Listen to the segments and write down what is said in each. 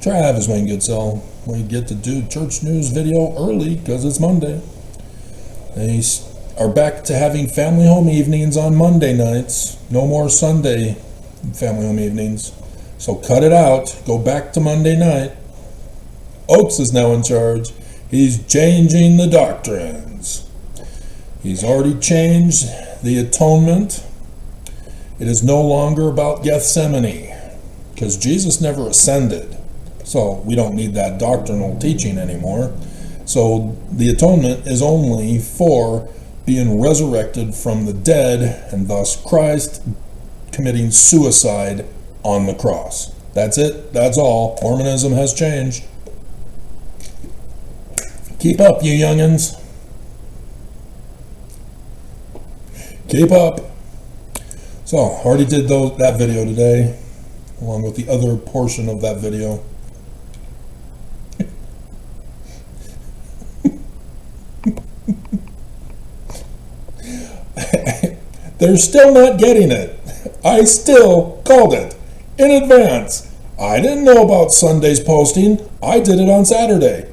Travis Wayne Goodsell. We get to do church news video early because it's Monday. They are back to having family home evenings on Monday nights. No more Sunday family home evenings. So cut it out. Go back to Monday night. Oates is now in charge. He's changing the doctrines. He's already changed the atonement. It is no longer about Gethsemane because Jesus never ascended. So we don't need that doctrinal teaching anymore. So the atonement is only for being resurrected from the dead, and thus Christ committing suicide on the cross. That's it. That's all. Mormonism has changed. Keep up, you youngins. Keep up. So, already did that video today, along with the other portion of that video. They're still not getting it. I still called it in advance. I didn't know about Sunday's posting. I did it on Saturday.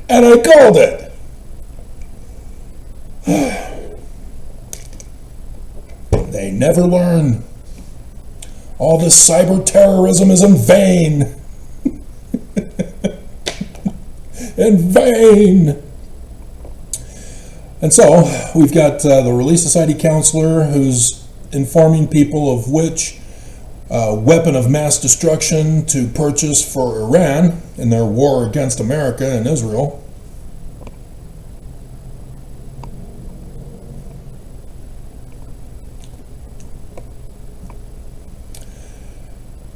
And I called it. They never learn. All this cyber terrorism is in vain. In vain. And so we've got the Relief Society counselor who's informing people of which weapon of mass destruction to purchase for Iran in their war against America and Israel.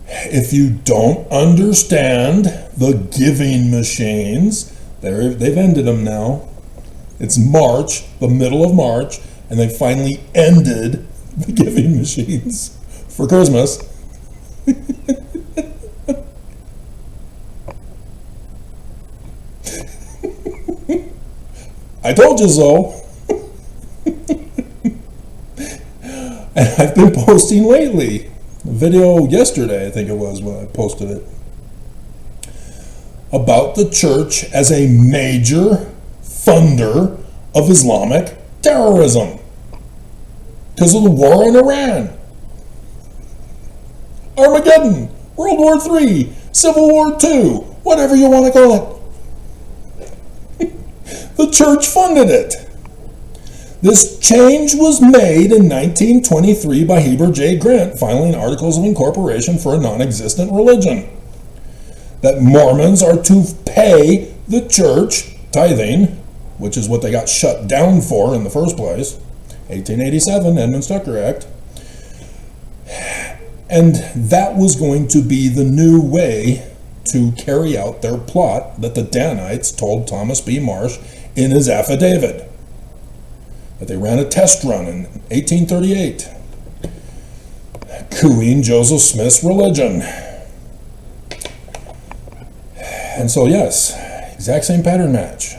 If you don't understand the giving machines, they've ended them now. It's March, the middle of March, and they finally ended the giving machines for Christmas. I told you so. And I've been posting lately. A video yesterday, I think it was, when I posted it, about the church as a major funder of Islamic terrorism because of the war in Iran, Armageddon, World War III, Civil War II, whatever you want to call it. The church funded it. This change was made in 1923 by Heber J. Grant, filing articles of incorporation for a non-existent religion. That Mormons are to pay the church tithing, which is what they got shut down for in the first place, 1887, Edmund Stucker Act. And that was going to be the new way to carry out their plot that the Danites told Thomas B. Marsh in his affidavit. That they ran a test run in 1838, cooing Joseph Smith's religion. And so, yes, exact same pattern match.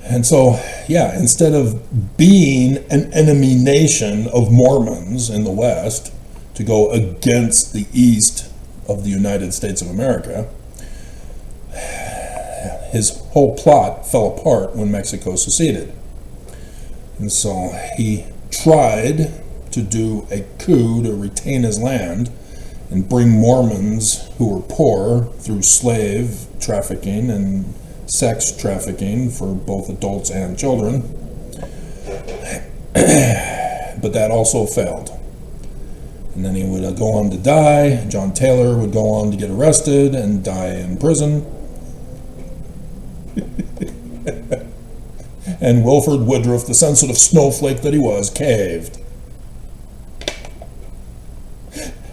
And so, yeah, instead of being an enemy nation of Mormons in the West to go against the East of the United States of America, his whole plot fell apart when Mexico seceded. And so he tried to do a coup to retain his land and bring Mormons who were poor through slave trafficking and sex trafficking for both adults and children. But that also failed. And then he would go on to die. John Taylor would go on to get arrested and die in prison. And Wilford Woodruff, the sensitive snowflake that he was, caved.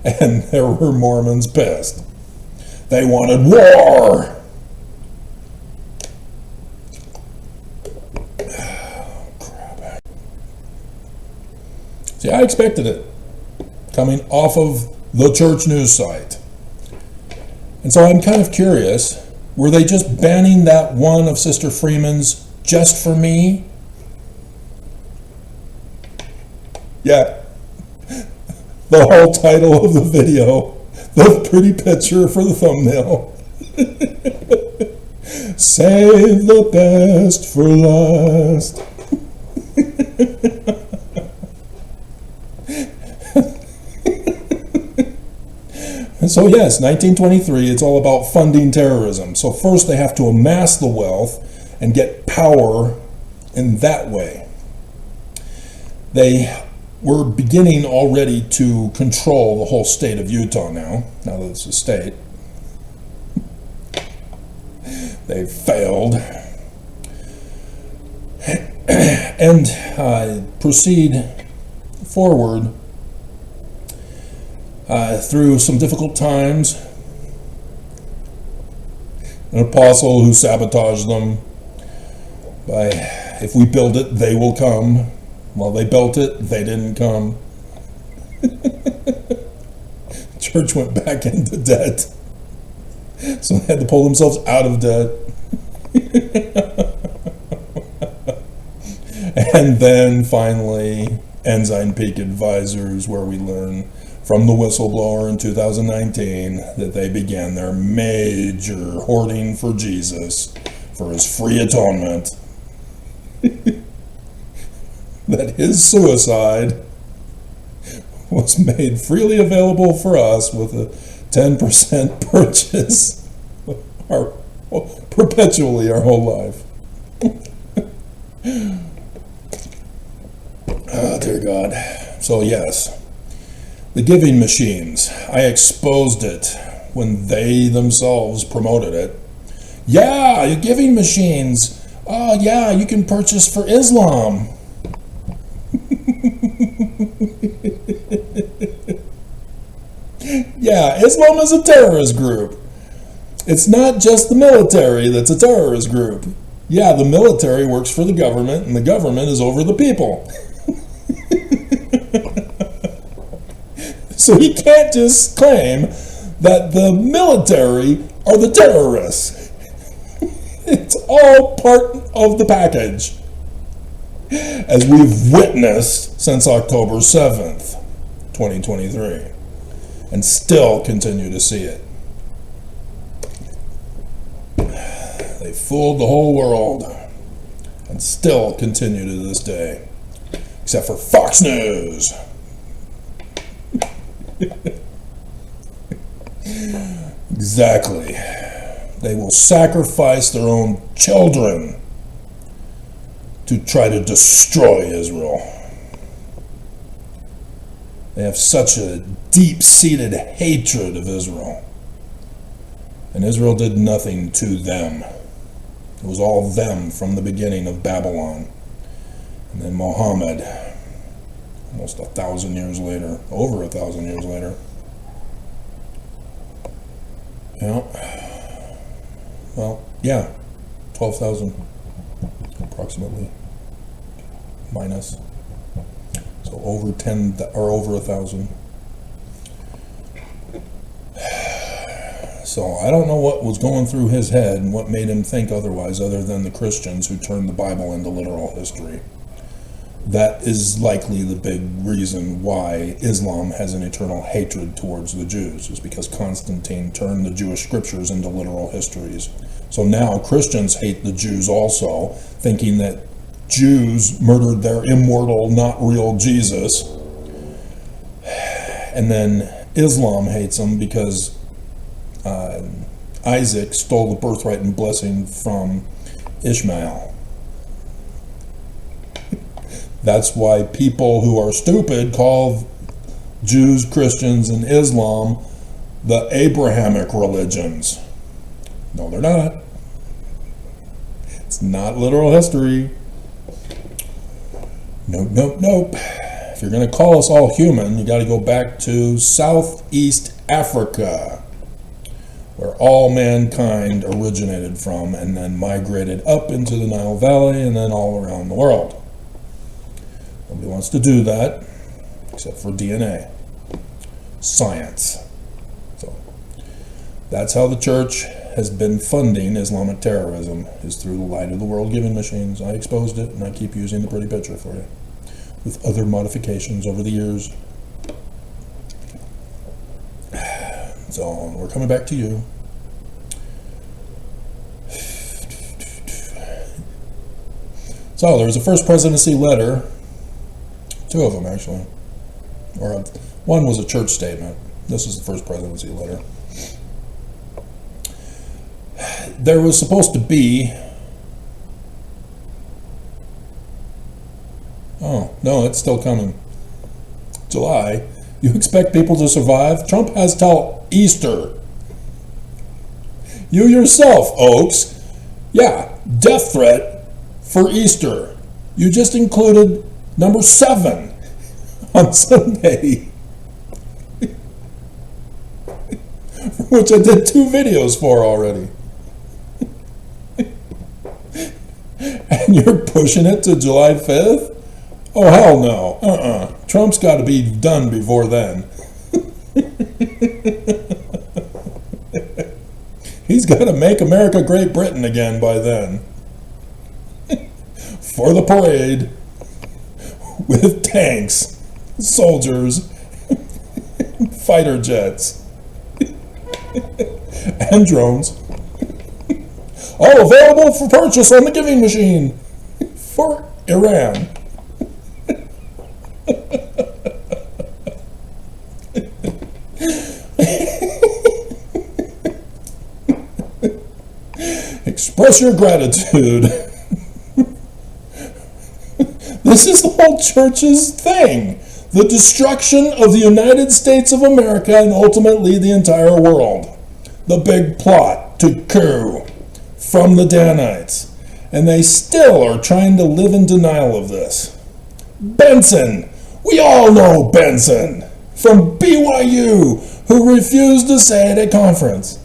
And there were Mormons pissed. They wanted war. Oh, crap. See, I expected it coming off of the church news site. And so I'm kind of curious, were they just banning that one of Sister Freeman's just for me? Yeah, the whole title of the video, the pretty picture for the thumbnail. Save the best for last. And so yes, 1923, it's all about funding terrorism. So first they have to amass the wealth and get power in that way. They were beginning already to control the whole state of Utah now that it's a state. They failed. And proceed forward through some difficult times. An apostle who sabotaged them by, if we build it, they will come. Well, they built it, they didn't come. Church went back into debt. So they had to pull themselves out of debt. And then finally, Ensign Peak Advisors, where we learn from the whistleblower in 2019 that they began their major hoarding for Jesus, for his free atonement. That his suicide was made freely available for us with a 10% purchase perpetually our whole life. Oh, dear God. So yes, the giving machines. I exposed it when they themselves promoted it. Yeah, your giving machines. Oh yeah, you can purchase for Islam. Yeah, Islam is a terrorist group. It's not just the military that's a terrorist group. Yeah, the military works for the government, and the government is over the people. So you can't just claim that the military are the terrorists. It's all part of the package, as we've witnessed since October 7th, 2023, and still continue to see it. They fooled the whole world and still continue to this day, except for Fox News. Exactly. They will sacrifice their own children to try to destroy Israel. They have such a deep-seated hatred of Israel. And Israel did nothing to them. It was all them from the beginning of Babylon. And then Muhammad, almost 1,000 years later, over 1,000 years later. Yeah. Well, yeah, 12,000 approximately, minus. So over 10 or over 1,000. So I don't know what was going through his head and what made him think otherwise, other than the Christians who turned the Bible into literal history. That is likely the big reason why Islam has an eternal hatred towards the Jews, is because Constantine turned the Jewish scriptures into literal histories. So now Christians hate the Jews also, thinking that Jews murdered their immortal, not real Jesus. And then Islam hates them because Isaac stole the birthright and blessing from Ishmael. That's why people who are stupid call Jews, Christians, and Islam the Abrahamic religions. No, they're not. It's not literal history. Nope, nope, nope. If you're going to call us all human, you got to go back to Southeast Africa, where all mankind originated from and then migrated up into the Nile Valley and then all around the world. Nobody wants to do that except for DNA. Science. So that's how the church has been funding Islamic terrorism, is through the light of the world giving machines. I exposed it and I keep using the pretty picture for you. with other modifications over the years. So we're coming back to you. So there was a first presidency letter, 2 of them actually, or one was a church statement. This is the first presidency letter. There was supposed to be, oh no, it's still coming, July. You expect people to survive? Trump has till Easter. You yourself, Oaks, yeah, death threat for Easter. You just included number 7 on Sunday, which I did 2 videos for already. And you're pushing it to July 5th? Oh, hell no. Trump's got to be done before then. He's got to make America Great Britain again by then. For the parade, with tanks, soldiers, fighter jets, and drones. All available for purchase on the giving machine for Iran. Express your gratitude. This is the whole church's thing. The destruction of the United States of America and ultimately the entire world. The big plot to coup from the Danites. And they still are trying to live in denial of this. Benson. We all know Benson from BYU, who refused to say at a conference.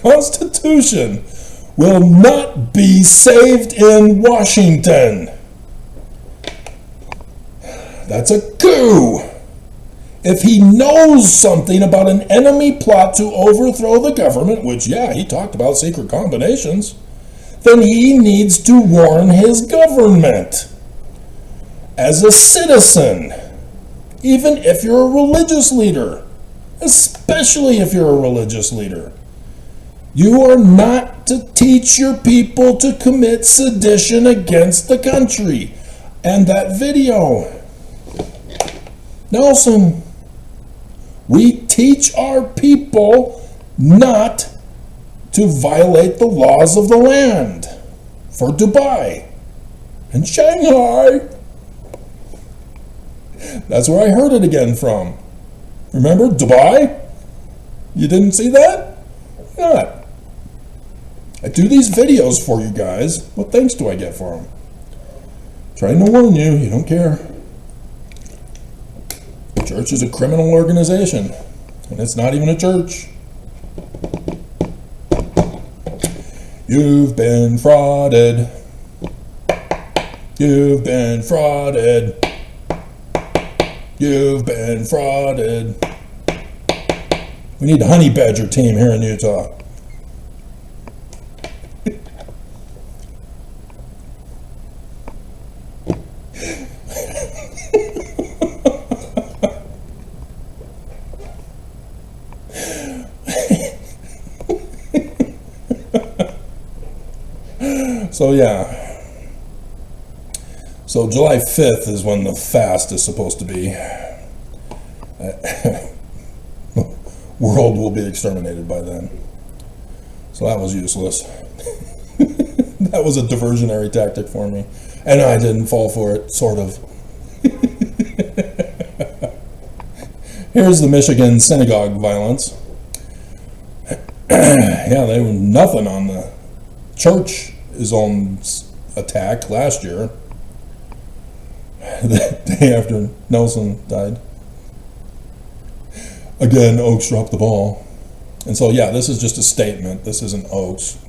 Constitution will not be saved in Washington. That's a coup. If he knows something about an enemy plot to overthrow the government, which, yeah, he talked about secret combinations, then he needs to warn his government. As a citizen, even if you're a religious leader, especially if you're a religious leader, you are not to teach your people to commit sedition against the country. And that video, Nelson, we teach our people not to violate the laws of the land for Dubai and Shanghai. That's where I heard it again from. Remember Dubai? You didn't see that? Not. I do these videos for you guys. What thanks do I get for them? Trying to warn you, you don't care. The church is a criminal organization, and it's not even a church. You've been frauded. You've been frauded. You've been frauded. We need a honey badger team here in Utah. So yeah, so July 5th is when the fast is supposed to be. World will be exterminated by then. So that was useless. That was a diversionary tactic for me. And I didn't fall for it, sort of. Here's the Michigan synagogue violence. Yeah, they were nothing on the church. His own attack last year, the day after Nelson died. Again, Oaks dropped the ball. And so, yeah, this is just a statement. This isn't Oaks.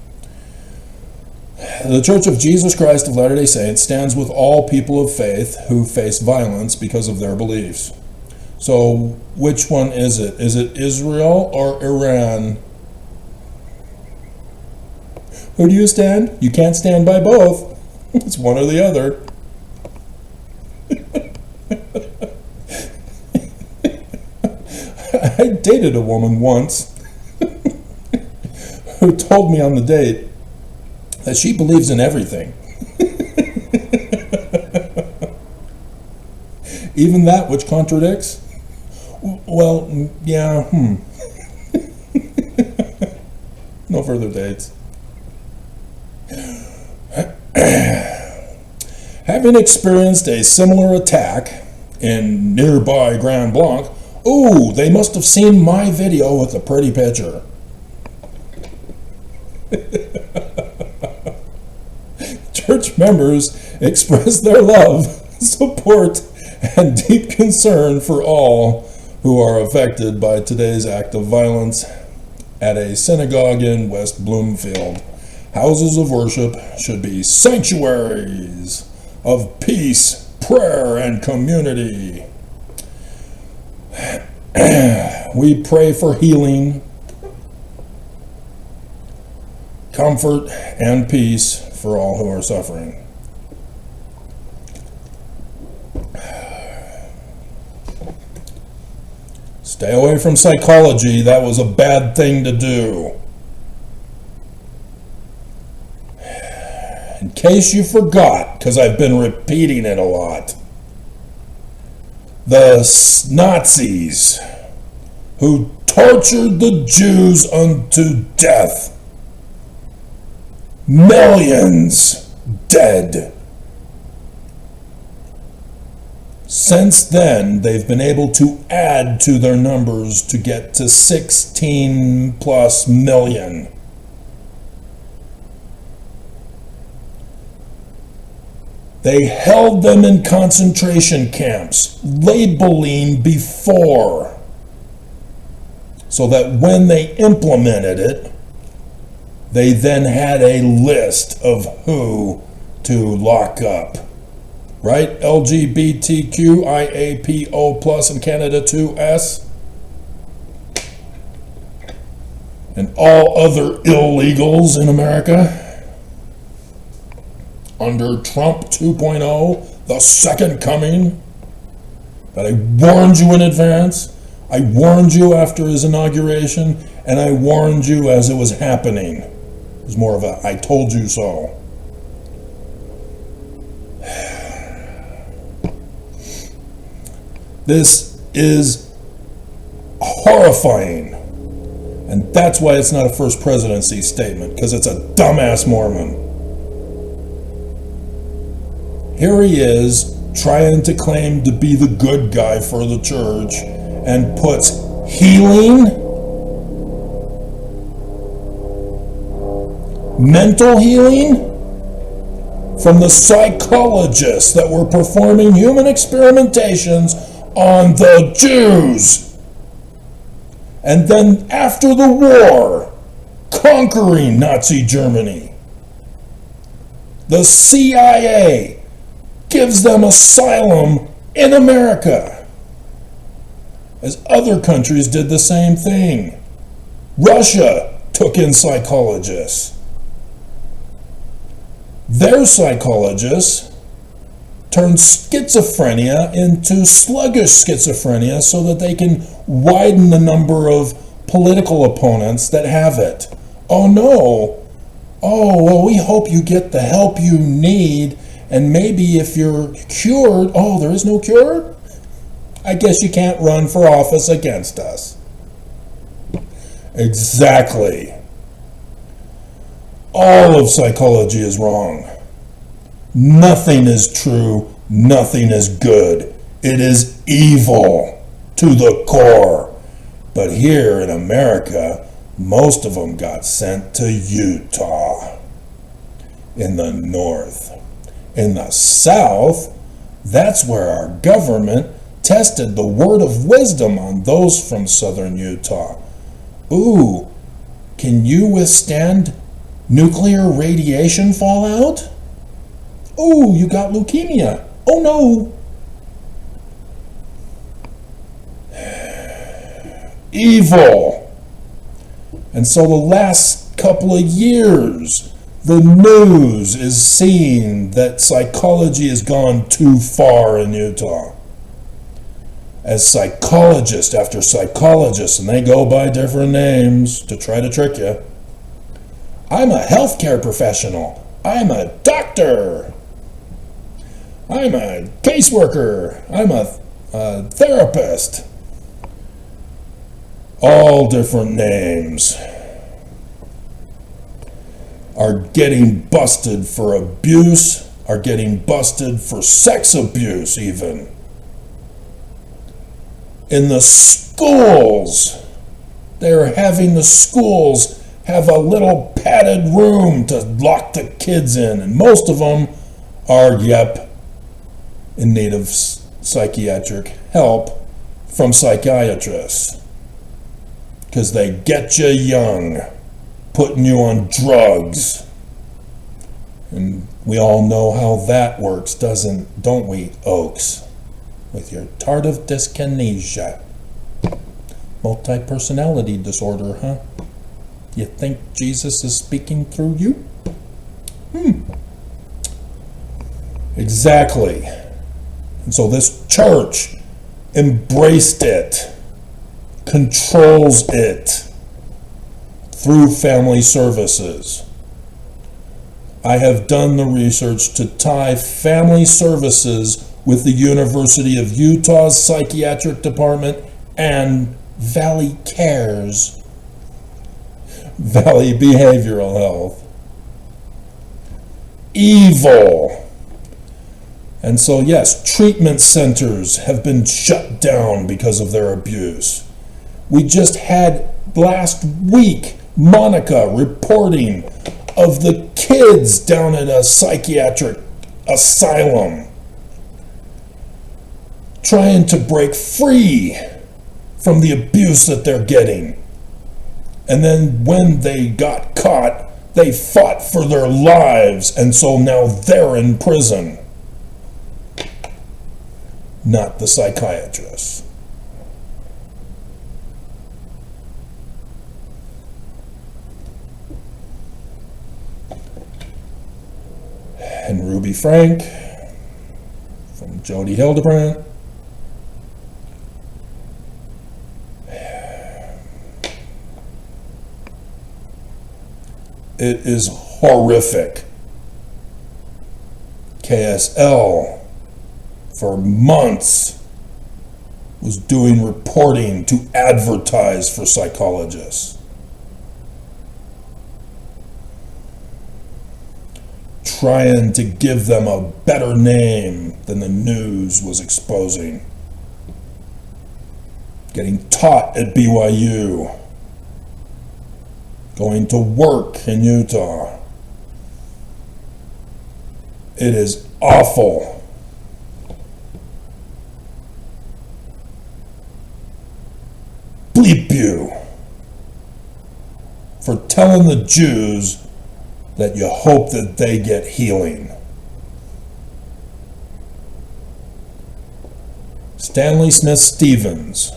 The Church of Jesus Christ of Latter-day Saints stands with all people of faith who face violence because of their beliefs. So, which one is it? Is it Israel or Iran Who do you stand? You can't stand by both. It's one or the other. I dated a woman once who told me on the date that she believes in everything. Even that which contradicts? Well, yeah, No further dates. Having experienced a similar attack in nearby Grand Blanc, ooh, they must have seen my video with the pretty picture. Church members express their love, support, and deep concern for all who are affected by today's act of violence at a synagogue in West Bloomfield. Houses of worship should be sanctuaries of peace, prayer, and community. We pray for healing, comfort, and peace for all who are suffering. Stay away from psychology. That was a bad thing to do. In case you forgot, because I've been repeating it a lot, the Nazis who tortured the Jews unto death, millions dead. Since then, they've been able to add to their numbers to get to 16 plus million. They held them in concentration camps, labeling before, so that when they implemented it, they then had a list of who to lock up. Right? LGBTQ, IAPO plus in Canada 2S. And all other illegals in America. Under Trump 2.0, the second coming. That I warned you in advance. I warned you after his inauguration. And I warned you as it was happening. It was more of a I told you so. This is horrifying. And that's why it's not a first presidency statement, because it's a dumbass Mormon. Here he is, trying to claim to be the good guy for the church, and puts healing, mental healing, from the psychologists that were performing human experimentations on the Jews. And then after the war, conquering Nazi Germany. The CIA gives them asylum in America, as other countries did the same thing. Russia took in psychologists. Their psychologists turned schizophrenia into sluggish schizophrenia so that they can widen the number of political opponents that have it. Oh no. Oh, well, we hope you get the help you need, and maybe if you're cured, oh, there is no cure? I guess you can't run for office against us. Exactly. All of psychology is wrong. Nothing is true, nothing is good. It is evil to the core. But here in America, most of them got sent to Utah. In the north. In the south, that's where our government tested the word of wisdom on those from southern Utah. Ooh, can you withstand nuclear radiation fallout? Oh, you got leukemia. Oh no. Evil. And so the last couple of years, The news is seeing that psychology has gone too far in Utah. As psychologist after psychologist, and they go by different names to try to trick you. I'm a healthcare professional. I'm a doctor. I'm a caseworker. I'm a therapist. All different names are getting busted for abuse, are getting busted for sex abuse even. In the schools, they're having the schools have a little padded room to lock the kids in, and most of them are, in need of psychiatric help from psychiatrists. Because they get you young, putting you on drugs. And we all know how that works, don't we, Oaks? With your tardive dyskinesia. Multi-personality disorder, huh? You think Jesus is speaking through you? Exactly. And so this church embraced it, controls it through family services. I have done the research to tie family services with the University of Utah's Psychiatric Department and Valley Cares, Valley Behavioral Health. Evil. And so yes, treatment centers have been shut down because of their abuse. We just had last week Monica reporting of the kids down at a psychiatric asylum trying to break free from the abuse that they're getting. And then when they got caught, they fought for their lives, and so now they're in prison. Not the psychiatrists. And Ruby Frank from Jody Hildebrandt. It is horrific. KSL for months was doing reporting to advertise for psychologists. Trying to give them a better name than the news was exposing. Getting taught at BYU. Going to work in Utah. It is awful. Bleep you for telling the Jews that you hope that they get healing. Stanley Smith Stevens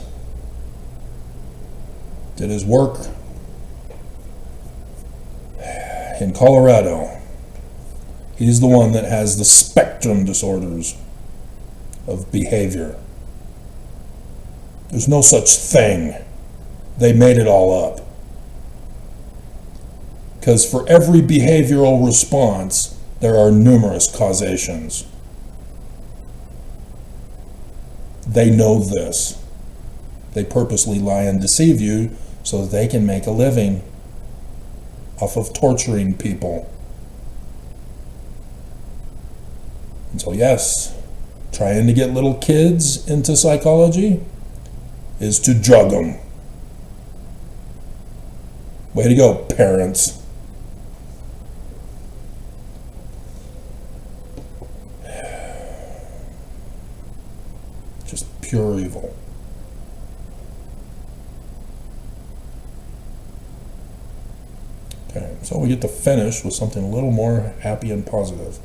did his work in Colorado. He's the one that has the spectrum disorders of behavior. There's no such thing. They made it all up. Because for every behavioral response, there are numerous causations. They know this. They purposely lie and deceive you so that they can make a living off of torturing people. And so yes, trying to get little kids into psychology is to drug them. Way to go, parents. Just pure evil. Okay, so we get to finish with something a little more happy and positive.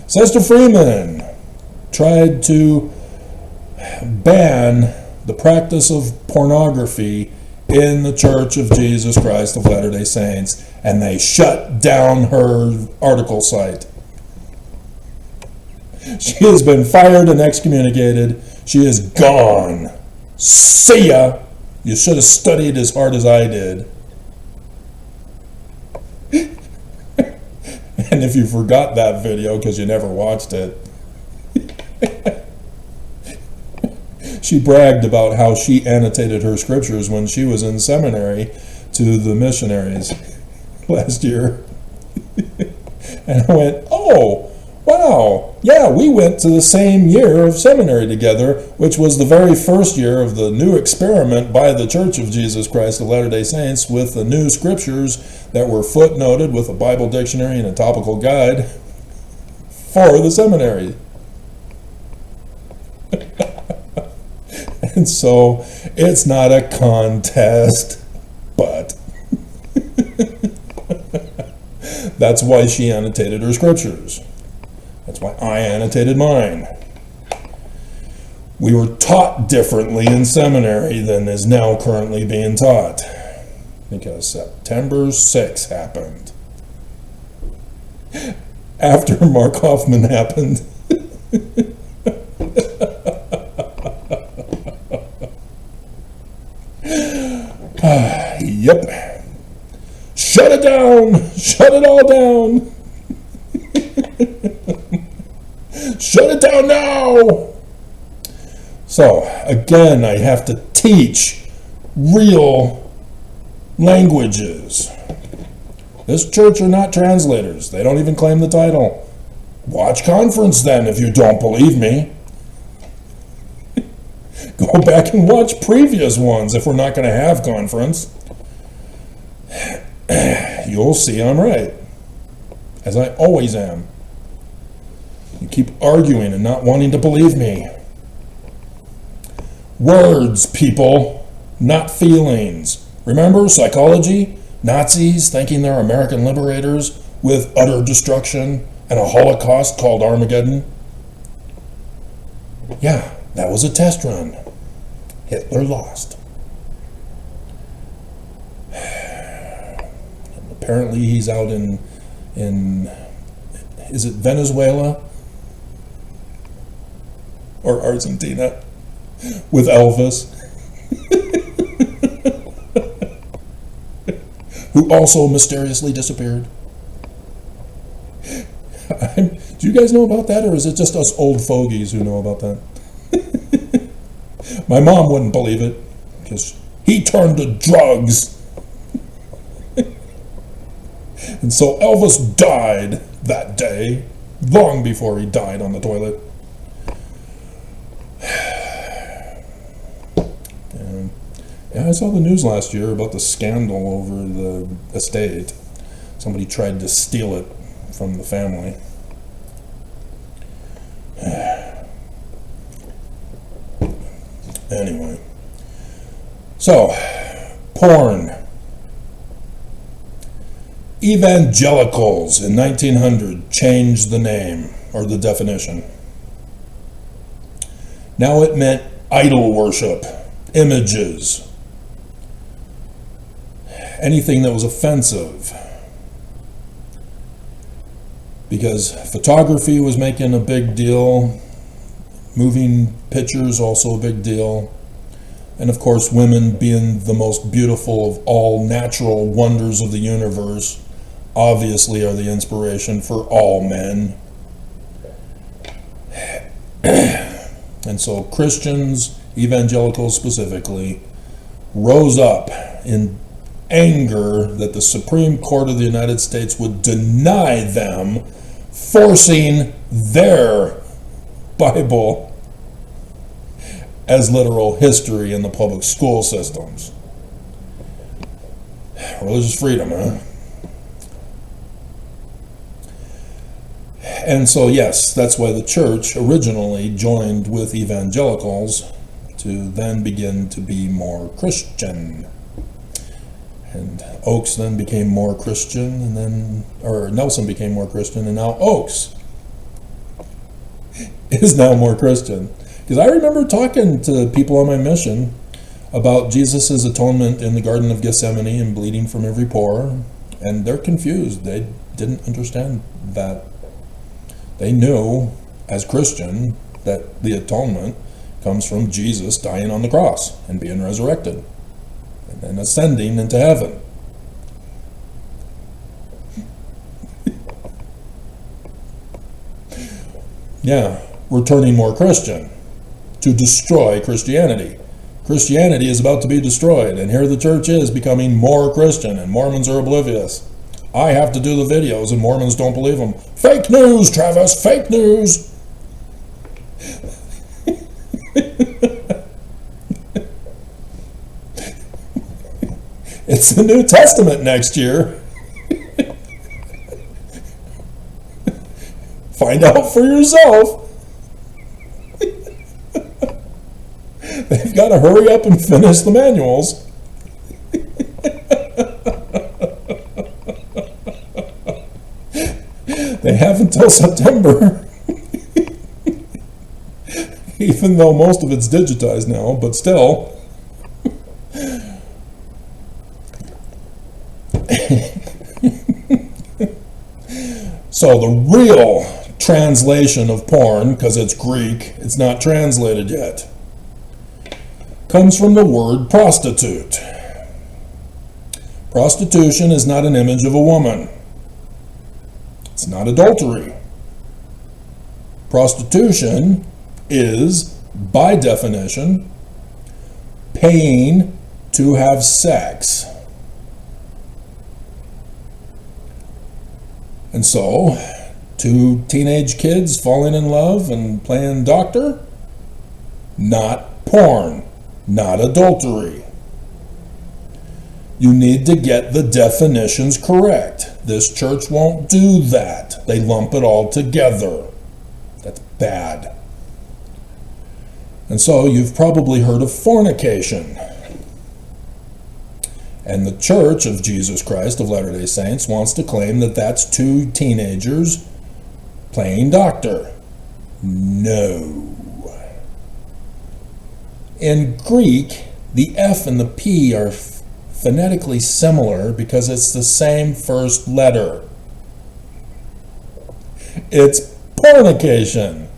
Sister Freeman tried to ban the practice of pornography in the Church of Jesus Christ of Latter-day Saints, and they shut down her article site. She has been fired and excommunicated. She is gone. See ya. You should have studied as hard as I did. And if you forgot that video because you never watched it, she bragged about how she annotated her scriptures when she was in seminary to the missionaries last year. And I went, oh, wow, yeah, we went to the same year of seminary together, which was the very first year of the new experiment by the Church of Jesus Christ of Latter-day Saints with the new scriptures that were footnoted with a Bible dictionary and a topical guide for the seminary. And so it's not a contest, but that's why she annotated her scriptures. That's why I annotated mine. We were taught differently in seminary than is now currently being taught, because September 6th happened. After Mark Hoffman happened. Yep. Shut it down. Shut it all down. Shut it down now. So, again, I have to teach real languages. This church are not translators. They don't even claim the title. Watch conference then if you don't believe me. Go back and watch previous ones if we're not going to have conference. You'll see I'm right, as I always am. You keep arguing and not wanting to believe me. Words, people, not feelings. Remember psychology? Nazis thinking they're American liberators with utter destruction and a Holocaust called Armageddon? Yeah, that was a test run. Hitler lost. And apparently he's out in is it Venezuela? Or Argentina? With Elvis. Who also mysteriously disappeared. Do you guys know about that, or is it just us old fogies who know about that? My mom wouldn't believe it, because he turned to drugs. And so Elvis died that day, long before he died on the toilet. And yeah, I saw the news last year about the scandal over the estate. Somebody tried to steal it from the family. Anyway, so porn. Evangelicals in 1900 changed the name or the definition. Now it meant idol worship, images, anything that was offensive. Because photography was making a big deal, moving pictures also a big deal, and of course women being the most beautiful of all natural wonders of the universe obviously are the inspiration for all men. And so Christians, evangelicals specifically, rose up in anger that the Supreme Court of the United States would deny them forcing their Bible as literal history in the public school systems. Religious freedom, huh? And so, yes, that's why the church originally joined with evangelicals to then begin to be more Christian. And Oaks then became more Christian, and then, or Nelson became more Christian, and now Oaks is now more Christian. Because I remember talking to people on my mission about Jesus' atonement in the Garden of Gethsemane and bleeding from every pore, and they're confused. They didn't understand that. They knew, as Christian, that the atonement comes from Jesus dying on the cross and being resurrected and then ascending into heaven. Yeah, we're turning more Christian to destroy Christianity. Christianity is about to be destroyed, and here the church is becoming more Christian, and Mormons are oblivious. I have to do the videos, and Mormons don't believe them. Fake news, Travis, fake news! It's the New Testament next year. Find out for yourself. They've got to hurry up and finish the manuals. They have until September. Even though most of it's digitized now, but still. So the real translation of porn, because it's Greek, it's not translated yet, comes from the word prostitute. Prostitution is not an image of a woman. It's not adultery. Prostitution is, by definition, paying to have sex. And so, two teenage kids falling in love and playing doctor? Not porn, not adultery. You need to get the definitions correct. This church won't do that. They lump it all together. That's bad. And so you've probably heard of fornication. And the Church of Jesus Christ of Latter-day Saints wants to claim that that's two teenagers playing doctor. No. In Greek, the F and the P are phonetically similar because it's the same first letter. It's pornication.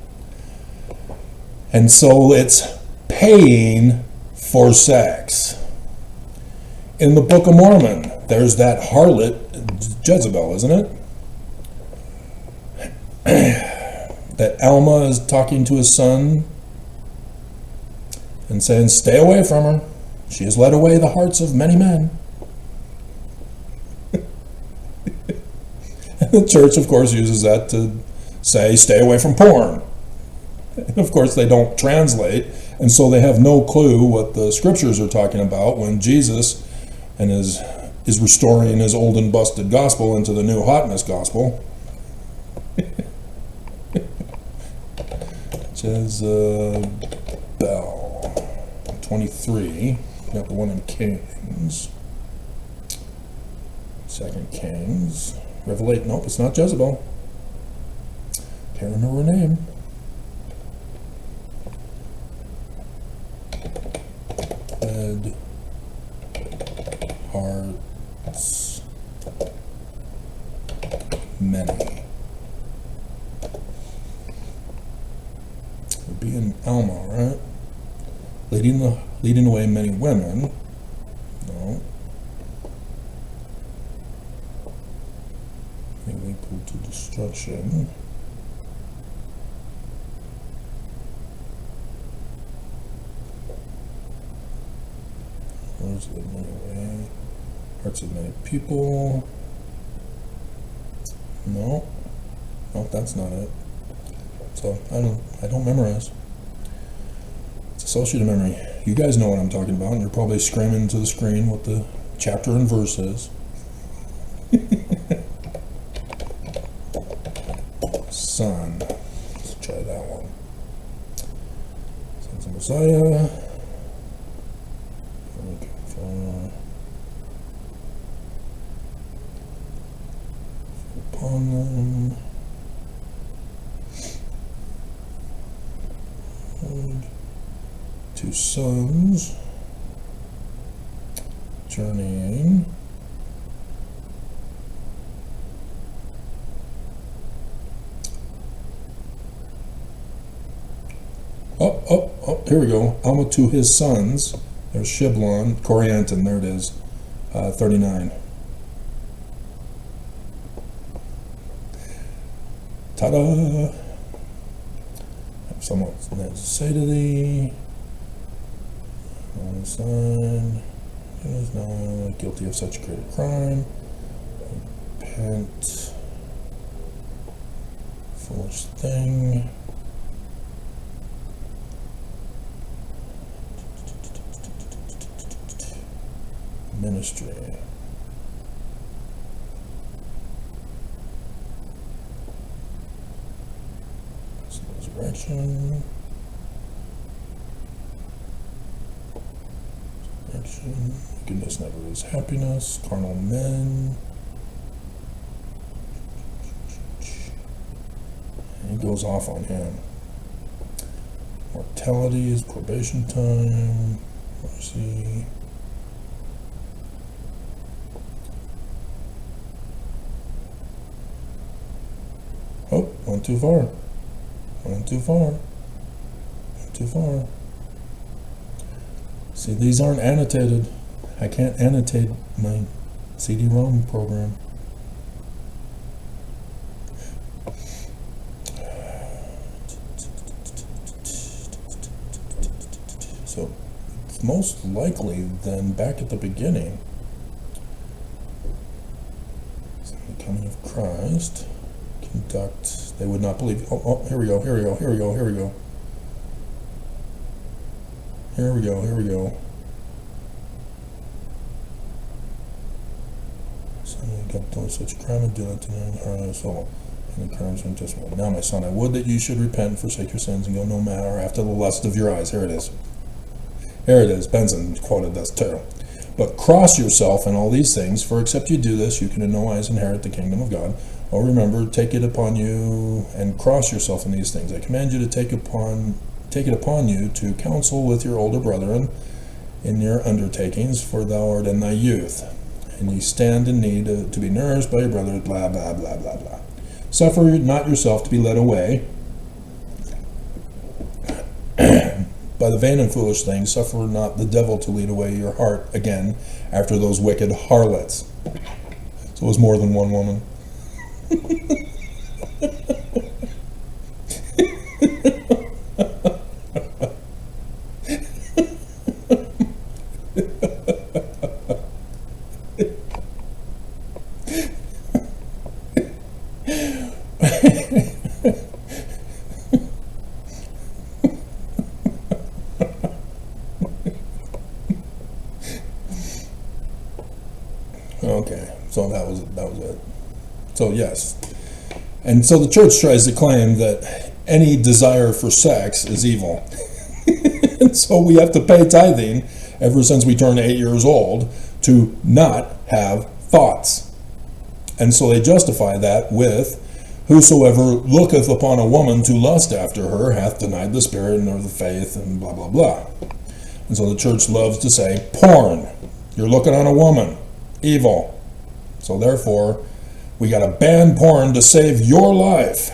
And so it's paying for sex. In the Book of Mormon, there's that harlot, Jezebel, isn't it? That Alma is talking to his son and saying, stay away from her. She has led away the hearts of many men. And the church, of course, uses that to say, stay away from porn. And of course, they don't translate, and so they have no clue what the scriptures are talking about when Jesus and is restoring his old and busted gospel into the new hotness gospel. Jezebel 23. Got the one in Kings. 2 Kings. Revelate. Nope, it's not Jezebel. Can't remember her name. Red hearts many. Would be in Alma, right? Leading away many women. No. Mainly put to destruction. Hearts of many, hearts of many people. No, that's not it. So I don't memorize. It's associative memory. You guys know what I'm talking about, and you're probably screaming to the screen what the chapter and verse is. Son. Let's try that one. Sons of Messiah. Upon them. Two sons. journeying. Here we go. Alma to his sons. There's Shiblon, Corianton, there it is. 39. Ta-da! Someone to say to thee, my son is not guilty of such a great crime. Repent, foolish thing. Ministry. Resurrection. Resurrection. Goodness never is happiness. Carnal men. And he goes off on him. Mortality is probation time. Mercy. Oh, went too far. Went too far. Went too far. See, these aren't annotated. I can't annotate my CD-ROM program. So, it's most likely then back at the beginning. The coming of Christ. Conduct, they would not believe. Oh, here we go. Here we go. Here we go. Here we go. Here we go. Here we go. So you got doing such a crime and do it to them. So, and the crimes are just now, my son, I would that you should repent, forsake your sins, and go no matter after the lust of your eyes. Here it is. Here it is. Benson quoted this too. But cross yourself in all these things, for except you do this, you can in no wise inherit the kingdom of God. Oh, remember, take it upon you and cross yourself in these things. I command you to take it upon you to counsel with your older brethren in your undertakings, for thou art in thy youth, and ye stand in need to be nourished by your brothers, blah, blah, blah, blah, blah. Suffer not yourself to be led away by the vain and foolish things. Suffer not the devil to lead away your heart again after those wicked harlots. So it was more than one woman. Okay, so that was it. So yes, and so the church tries to claim that any desire for sex is evil. And so we have to pay tithing ever since we turn 8 years old to not have thoughts. And so they justify that with, whosoever looketh upon a woman to lust after her hath denied the Spirit nor the faith, and blah, blah, blah. And so the church loves to say, porn, you're looking on a woman, evil. So therefore, we got to ban porn to save your life.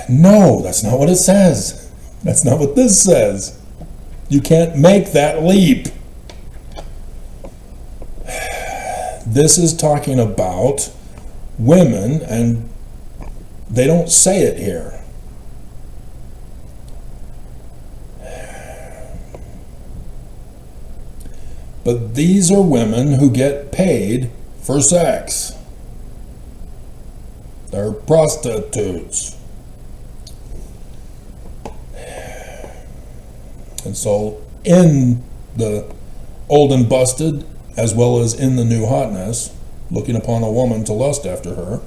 No, that's not what it says. That's not what this says. You can't make that leap. This is talking about women, and they don't say it here. But these are women who get paid for sex. They're prostitutes. And so in the old and busted, as well as in the new hotness, looking upon a woman to lust after her,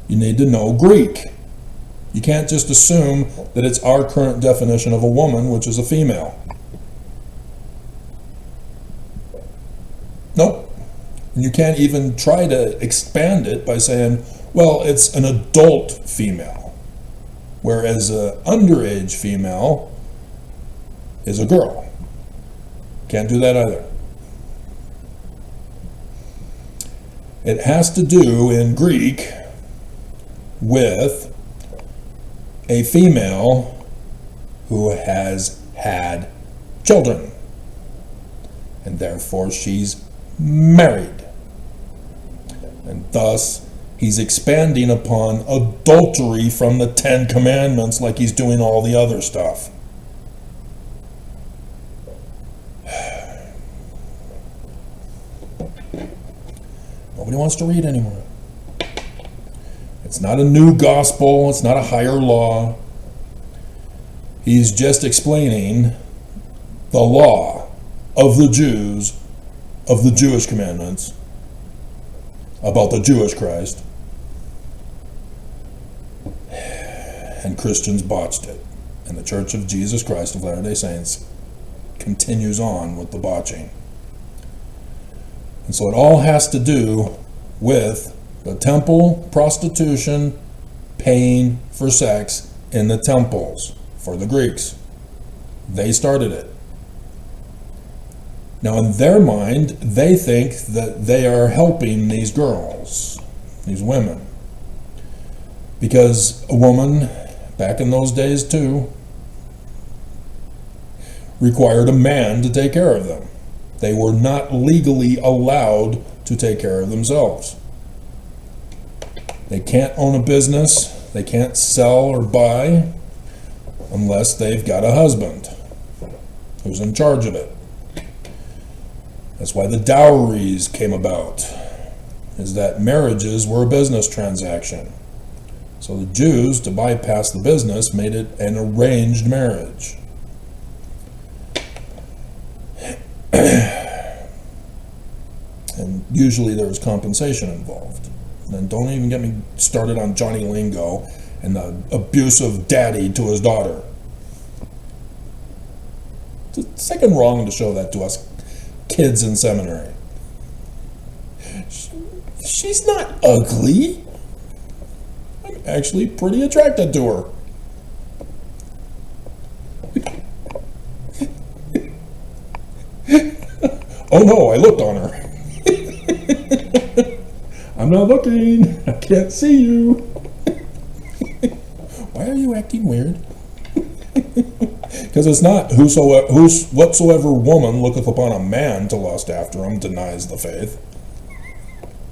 you need to know Greek. You can't just assume that it's our current definition of a woman, which is a female. Nope. You can't even try to expand it by saying, well, it's an adult female, whereas an underage female is a girl. Can't do that either. It has to do, in Greek, with a female who has had children, and therefore she's married. And thus, he's expanding upon adultery from the Ten Commandments like he's doing all the other stuff. Nobody wants to read anymore. It's not a new gospel. It's not a higher law. He's just explaining the law of the Jews, of the Jewish commandments, about the Jewish Christ. And Christians botched it. And the Church of Jesus Christ of Latter-day Saints continues on with the botching. And so it all has to do with the temple prostitution, paying for sex in the temples for the Greeks. They started it. Now in their mind, they think that they are helping these girls, these women. Because a woman, back in those days too, required a man to take care of them. They were not legally allowed to take care of themselves. They can't own a business, they can't sell or buy unless they've got a husband who's in charge of it. That's why the dowries came about, is that marriages were a business transaction. So the Jews, to bypass the business, made it an arranged marriage. And usually there was compensation involved. And don't even get me started on Johnny Lingo and the abusive daddy to his daughter. It's sick and wrong to show that to us kids in seminary. She's not ugly. I'm actually pretty attracted to her. Oh no, I looked on her. I'm not looking. I can't see you. Why are you acting weird? Because it's not whatsoever woman looketh upon a man to lust after him denies the faith.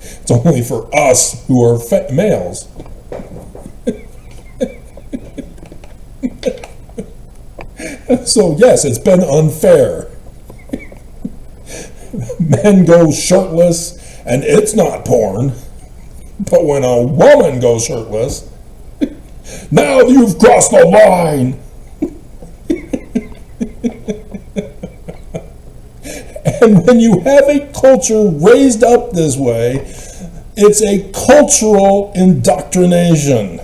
It's only for us who are males. So yes, it's been unfair. Men go shirtless, and it's not porn. But when a woman goes shirtless, now you've crossed the line. And when you have a culture raised up this way, it's a cultural indoctrination.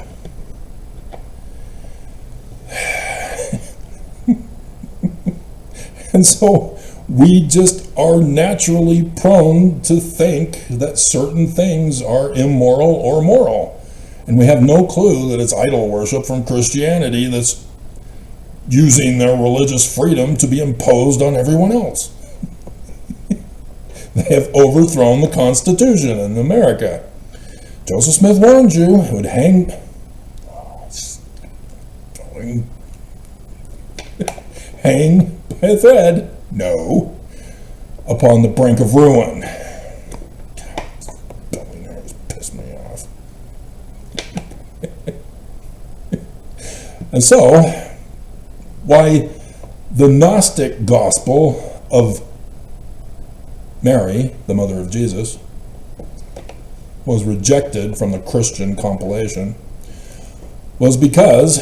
And so we just are naturally prone to think that certain things are immoral or moral. And we have no clue that it's idol worship from Christianity that's using their religious freedom to be imposed on everyone else. They have overthrown the Constitution in America. Joseph Smith warned you it would hang by a thread, no, upon the brink of ruin. God, billionaires piss me off. And so, why the Gnostic gospel of Mary, the mother of Jesus, was rejected from the Christian compilation was because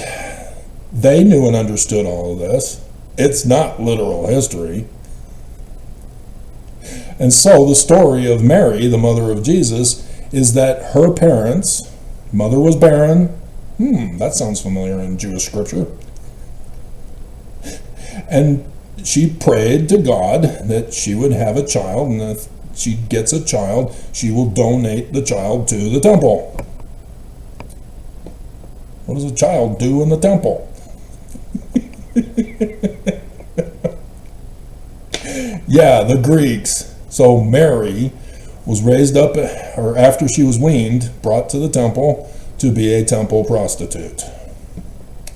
they knew and understood all of this. It's not literal history. And so the story of Mary, the mother of Jesus, is that her parents, mother was barren. That sounds familiar in Jewish scripture. And she prayed to God that she would have a child, and if she gets a child, she will donate the child to the temple. What does a child do in the temple? Yeah, the Greeks. So Mary was raised up, or after she was weaned, brought to the temple to be a temple prostitute.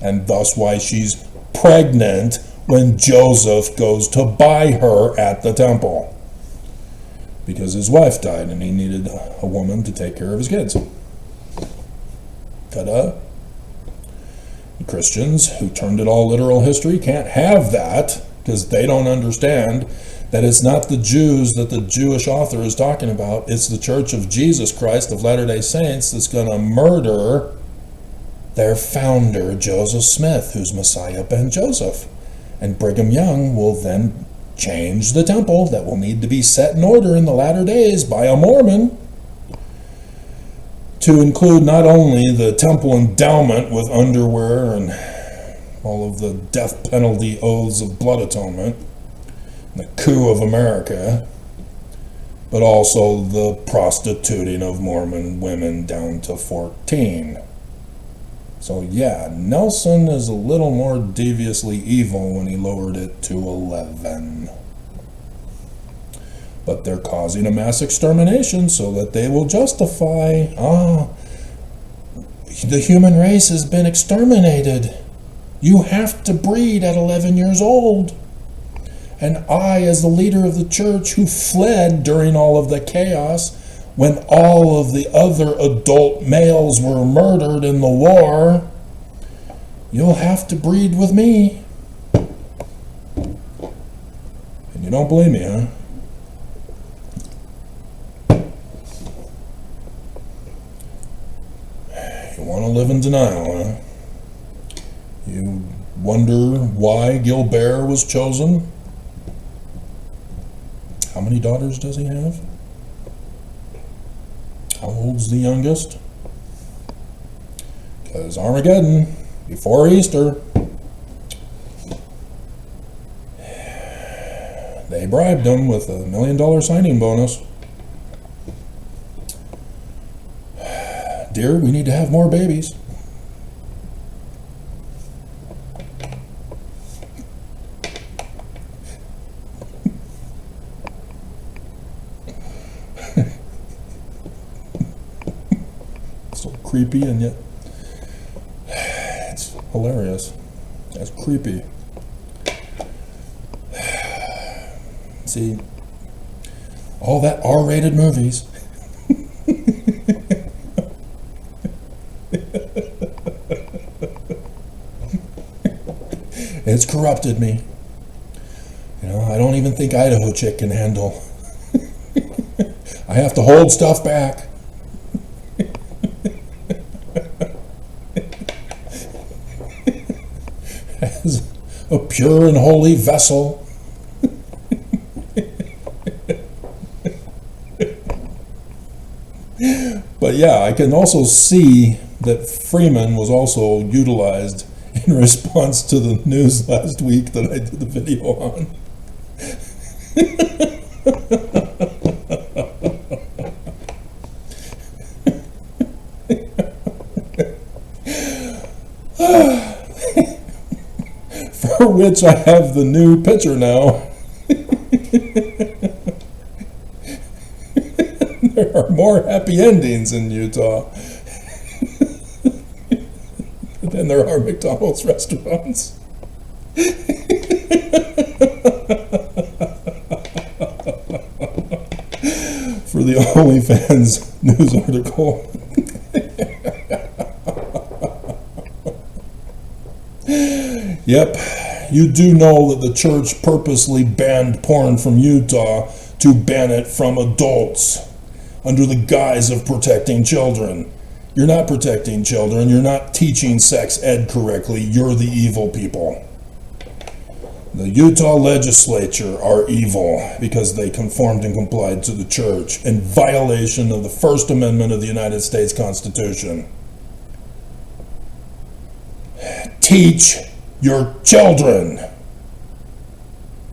And thus why she's pregnant when Joseph goes to buy her at the temple. Because his wife died and he needed a woman to take care of his kids. Ta-da. Christians who turned it all literal history can't have that because they don't understand that it's not the Jews that the Jewish author is talking about. It's the Church of Jesus Christ of Latter-day Saints that's going to murder their founder, Joseph Smith, who's Messiah ben Joseph. And Brigham Young will then change the temple that will need to be set in order in the latter days by a Mormon to include not only the temple endowment with underwear and all of the death penalty oaths of blood atonement, the coup of America, but also the prostituting of Mormon women down to 14. So yeah, Nelson is a little more deviously evil when he lowered it to 11. But they're causing a mass extermination so that they will justify, the human race has been exterminated. You have to breed at 11 years old. And I, as the leader of the church who fled during all of the chaos, when all of the other adult males were murdered in the war, you'll have to breed with me. And you don't believe me, huh? You want to live in denial, huh? You wonder why Gilbert was chosen? How many daughters does he have? How old's the youngest? Because Armageddon, before Easter, they bribed him with $1 million signing bonus. Dear, we need to have more babies. So creepy, and yet it's hilarious. That's creepy. See, all that R-rated movies. It's corrupted me. You know, I don't even think Idaho chick can handle. I have to hold stuff back. As a pure and holy vessel. But yeah, I can also see that Freeman was also utilized in response to the news last week that I did the video on. For which I have the new picture now. There are more happy endings in Utah than there are McDonald's restaurants. For the OnlyFans news article. Yep, you do know that the church purposely banned porn from Utah to ban it from adults under the guise of protecting children. You're not protecting children. You're not teaching sex ed correctly. You're the evil people. The Utah legislature are evil because they conformed and complied to the church in violation of the First Amendment of the United States Constitution. Teach your children.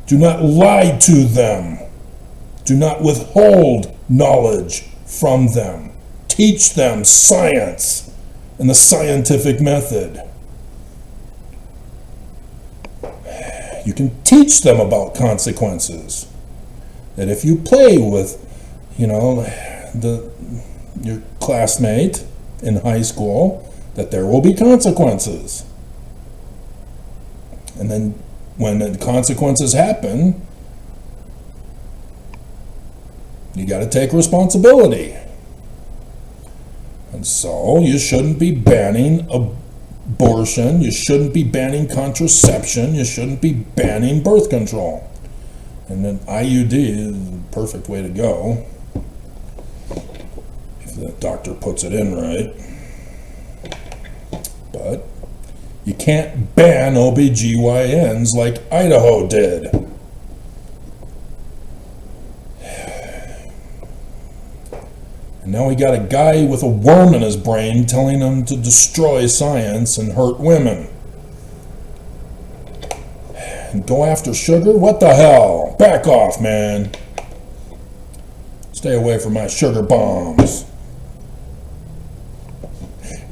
Do not lie to them. Do not withhold knowledge from them. Teach them science and the scientific method. You can teach them about consequences. That if you play with, your classmate in high school, that there will be consequences. And then when the consequences happen, you got to take responsibility. And so you shouldn't be banning abortion, you shouldn't be banning contraception, you shouldn't be banning birth control. And an IUD is the perfect way to go, if the doctor puts it in right. But you can't ban OBGYNs like Idaho did. And now we got a guy with a worm in his brain telling him to destroy science and hurt women. And go after sugar? What the hell? Back off, man. Stay away from my sugar bombs.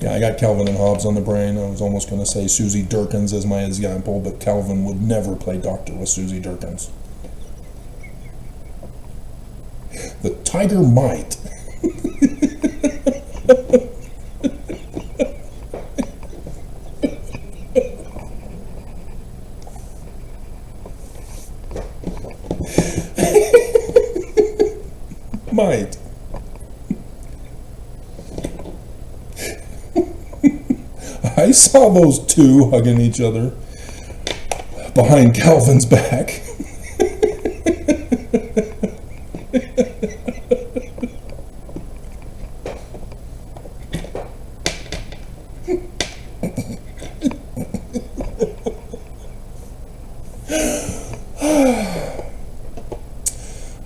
Yeah, I got Calvin and Hobbes on the brain. I was almost going to say Susie Durkins as my example, but Calvin would never play doctor with Susie Durkins. The tiger might. Might. I saw those two hugging each other behind Calvin's back.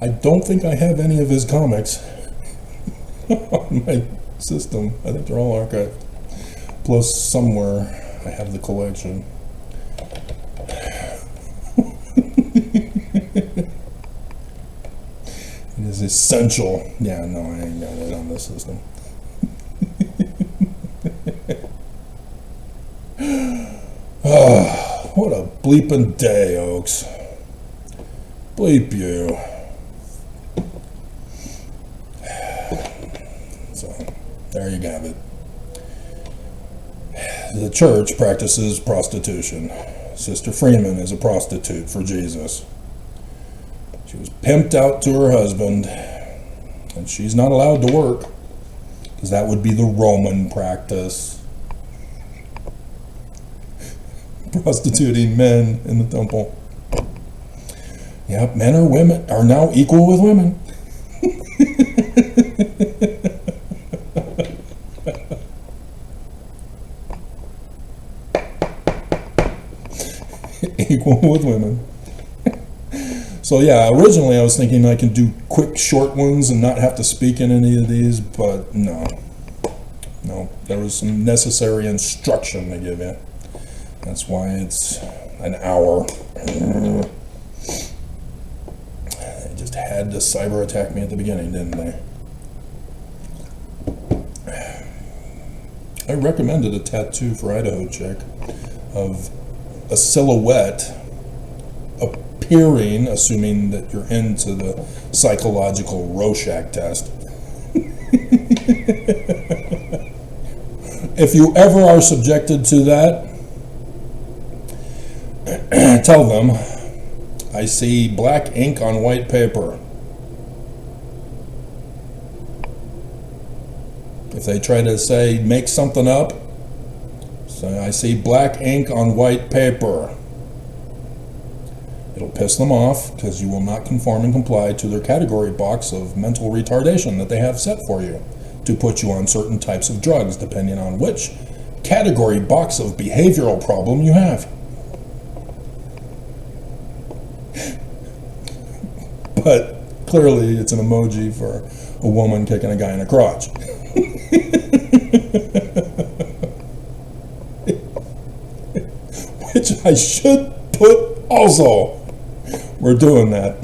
I don't think I have any of his comics on my system. I think they're all archived. Plus, somewhere I have the collection. It is essential. Yeah, no, I ain't got it on this system. Oh, what a bleeping day, Oaks. Bleep you. So, there you have it. The church practices prostitution. Sister Freeman is a prostitute for Jesus. She was pimped out to her husband, and she's not allowed to work, because that would be the Roman practice. Prostituting men in the temple. Yep, men or women are now equal with women. Equal with women. So yeah, originally I was thinking I can do quick short ones and not have to speak in any of these, but no, there was some necessary instruction to give you. That's why it's an hour. They just had to cyber attack me at the beginning, didn't they? I recommended a tattoo for Idaho chick of a silhouette appearing, assuming that you're into the psychological Rorschach test. If you ever are subjected to that, tell them, I see black ink on white paper. If they try to say, make something up, say, I see black ink on white paper. It'll piss them off, because you will not conform and comply to their category box of mental retardation that they have set for you to put you on certain types of drugs, depending on which category box of behavioral problem you have. But clearly it's an emoji for a woman kicking a guy in the crotch. Which I should put also. We're doing that.